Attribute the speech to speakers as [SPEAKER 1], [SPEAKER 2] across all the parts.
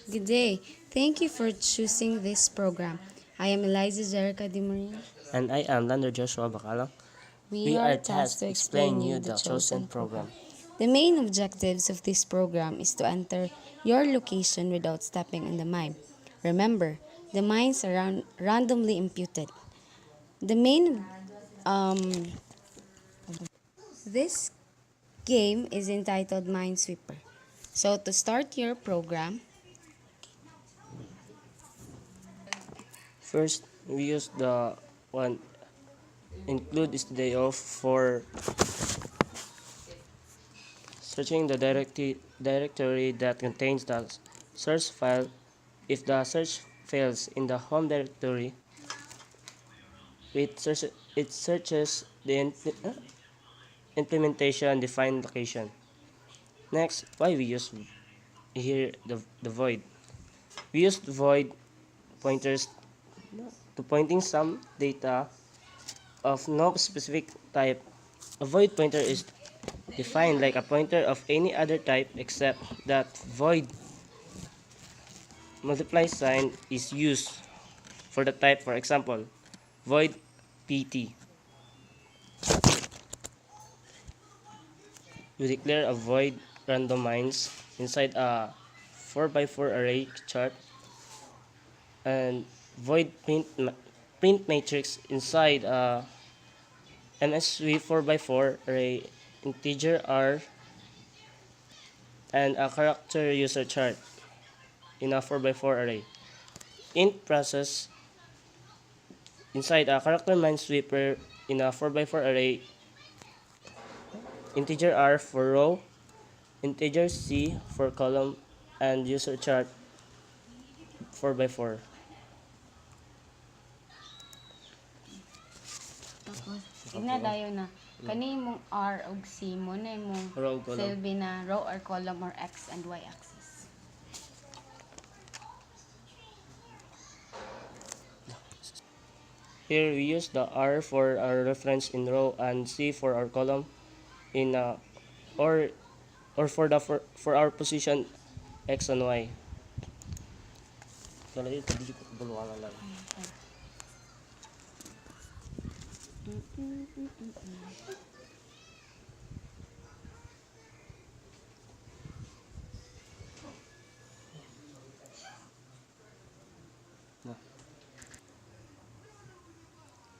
[SPEAKER 1] Good day. Thank you for choosing this program. I am Eliza de Muring.
[SPEAKER 2] And I am Lander Joshua Bacala.
[SPEAKER 1] We
[SPEAKER 2] We
[SPEAKER 1] are
[SPEAKER 2] are
[SPEAKER 1] tasked
[SPEAKER 2] tasked
[SPEAKER 1] to
[SPEAKER 2] to
[SPEAKER 1] explain
[SPEAKER 2] explain
[SPEAKER 1] you
[SPEAKER 2] you
[SPEAKER 1] the
[SPEAKER 2] the
[SPEAKER 1] chosen
[SPEAKER 2] chosen
[SPEAKER 1] program.
[SPEAKER 2] program.
[SPEAKER 1] The main objectives of this program is to enter your location without stepping on the mine. Remember, the mines are randomly imputed. The main this game is entitled Minesweeper. So to start your program,
[SPEAKER 2] First, we use the one include is the day off for searching the directory that contains the search file. If the search fails in the home directory, it searches the implementation defined location. Next, why we use here the void. We use void pointers to pointing some data of no specific type. A void pointer is defined like a pointer of any other type except that void multiply sign is used for the type. For example, void pt. You declare a void randomize inside a 4x4 array chart and void print matrix inside a MSV 4x4 array integer r and a character user chart in a 4x4 array. Int process inside a character minesweeper in a 4x4 array, integer r for row, integer c for column, and user chart 4x4.
[SPEAKER 1] tapos ignadayo na kani mong R ug C mo na imong
[SPEAKER 2] Row, column.
[SPEAKER 1] silbi na row or column or X and Y axis.
[SPEAKER 2] Here we use the r for our reference in row and c for our column in or or for our position x and y.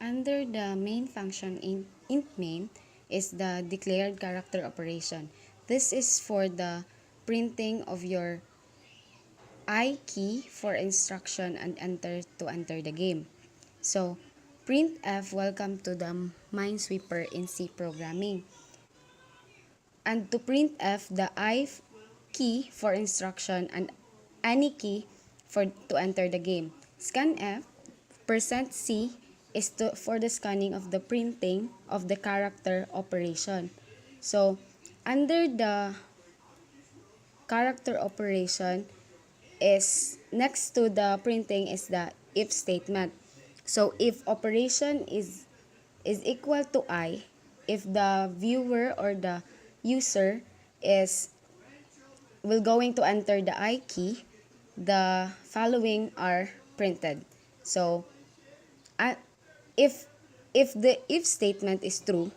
[SPEAKER 1] Under the main function int main is the declared character operation. This is for the printing of your I key for instruction and enter the game. So, printf welcome to the Minesweeper in C programming. And to printf the key for instruction and any key to enter the game. Scanf %c is for the scanning of the printing of the character operation. So, under the character operation is next to the printing is the if statement. So, if operation is equal to I, if the viewer or the user is will going to enter the I key, the following are printed. So, uh, if the if statement is true,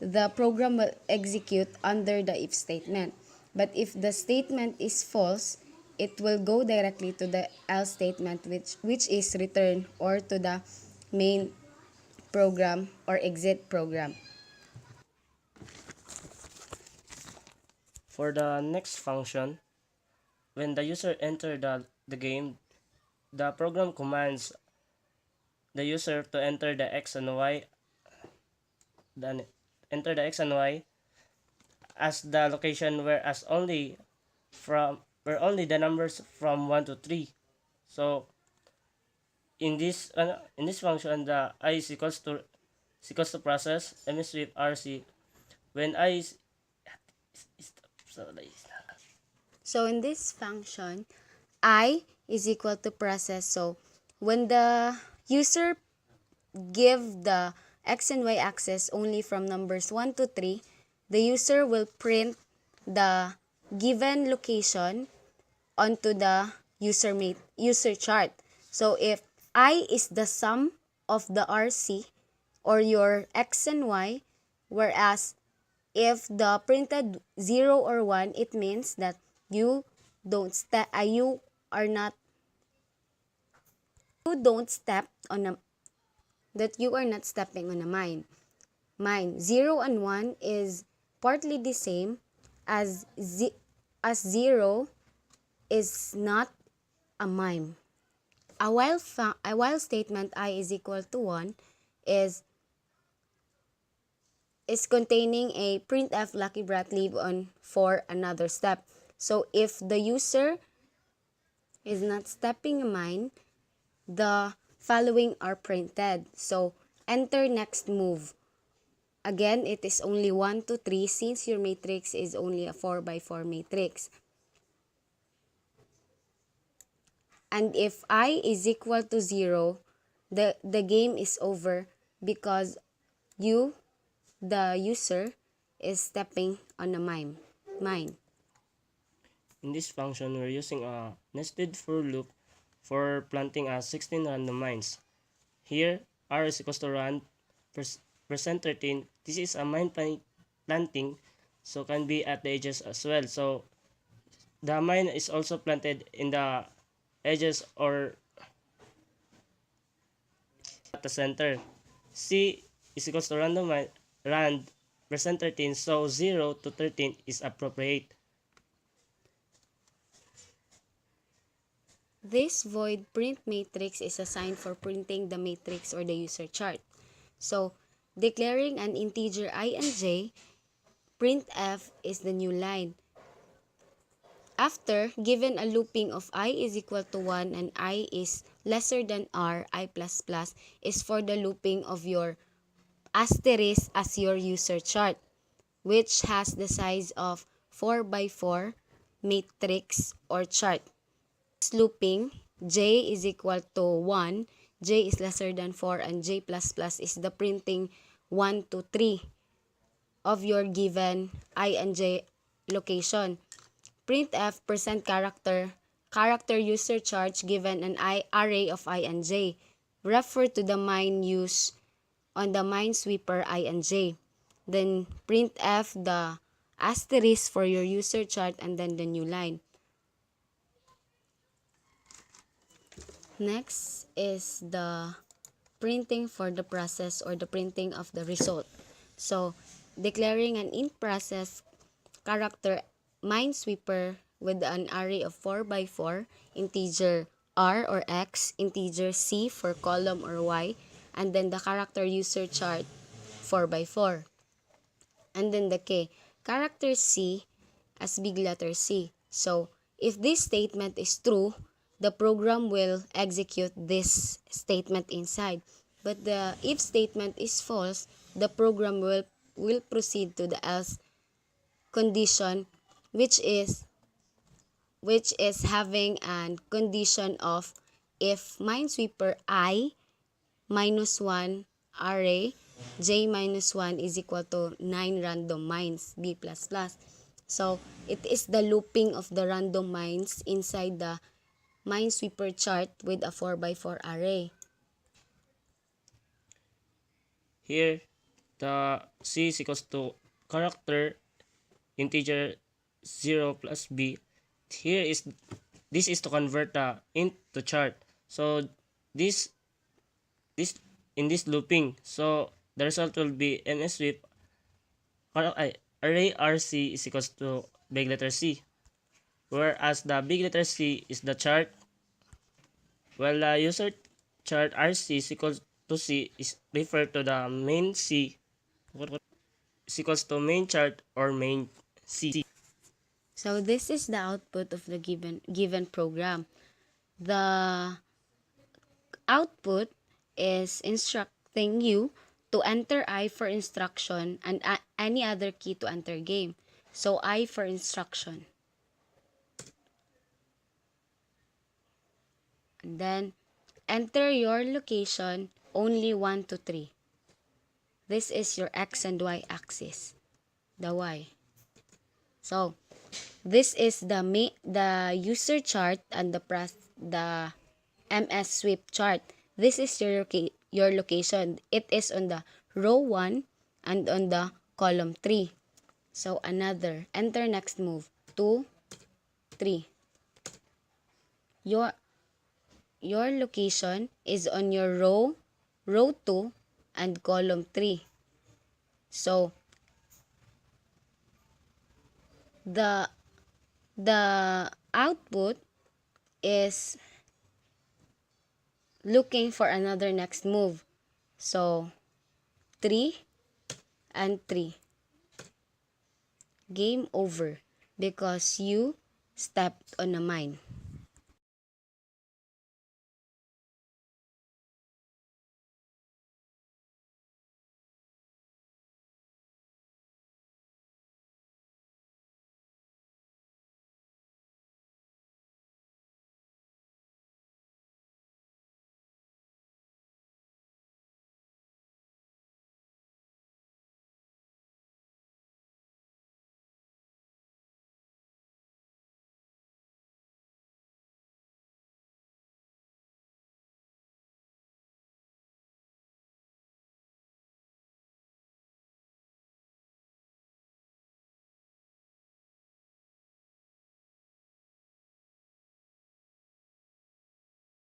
[SPEAKER 1] the program will execute under the if statement. But if the statement is false, it will go directly to the else statement which is return or to the main program or exit program.
[SPEAKER 2] For the next function, when the user enter the game, the program commands the user to enter the x and y, then enter the x and y as the location where only the numbers from 1 to 3. So in this function, the I is equals to process msweep rc when I is
[SPEAKER 1] So in this function, I is equal to process. So when the user give the x and y axis only from numbers 1 to 3, the user will print the given location onto the user chart. So if I is the sum of the RC or your X and Y, whereas if the printed 0 or 1, it means that you are not you don't step on a that you are not stepping on a mine. 0 and 1 is partly the same as as 0 is not a mime. A while statement I is equal to 1 is is containing a printf lucky brat leave on for another step. So if the user is not stepping a mine, the following are printed. So enter next move. Again, it is only 1 to 3 since your matrix is only a 4 by 4 matrix. And if I is equal to 0, the game is over because you, the user, is stepping on a mine.
[SPEAKER 2] In this function, we're using a nested for loop for planting 16 random mines. Here, R is equals to rand percent 13. This is a mine planting, so can be at the edges as well. So the mine is also planted in the edges or at the center. C is equals to rand percent 13, so 0 to 13 is appropriate.
[SPEAKER 1] This void print matrix is assigned for printing the matrix or the user chart. So, declaring an integer I and j, printf is the new line. After, given a looping of I is equal to 1 and I is lesser than R, I++ is for the looping of your asterisk as your user chart, which has the size of 4 by 4 matrix or chart. Looping, j is equal to 1, j is lesser than 4, and j++ is the printing 1 to 3 of your given I and j location. Printf percent character user chart given an array of I and j. Refer to the mine used on the Minesweeper I and j. Then printf the asterisk for your user chart and then the new line. Next is the printing for the process or the printing of the result. So, declaring an in process character Minesweeper with an array of 4 by 4, integer R or X, integer C for column or Y, and then the character user chart 4 by 4. And then the K, character C as big letter C. So, if this statement is true, the program will execute this statement inside. But the if statement is false, the program will proceed to the else condition, which is having an condition of if Minesweeper I minus 1 array j minus 1 is equal to 9 random mines b++. So it is the looping of the random mines inside the Minesweeper chart with a 4 by 4 array.
[SPEAKER 2] Here, the C is equals to character integer 0 plus b. Here is this is to convert the int to chart. So this in this looping, so the result will be msweep array rc is equals to big letter C, whereas the big letter C is the chart, while the user chart rc is equals to C is referred to the main C is equals to main chart or main C.
[SPEAKER 1] So this is the output of the given program. The output is instructing you to enter I for instruction and any other key to enter game. So I for instruction. And then enter your location only 1 to 3. This is your X and Y axis. The Y. So This is the user chart and the MS sweep chart. This is your location. It is on the row 1 and on the column 3. So another, enter next move, 2, 3. Your your location is on your row 2 and column 3. So the the output is looking for another next move. So 3 and 3. Game over because you stepped on a mine.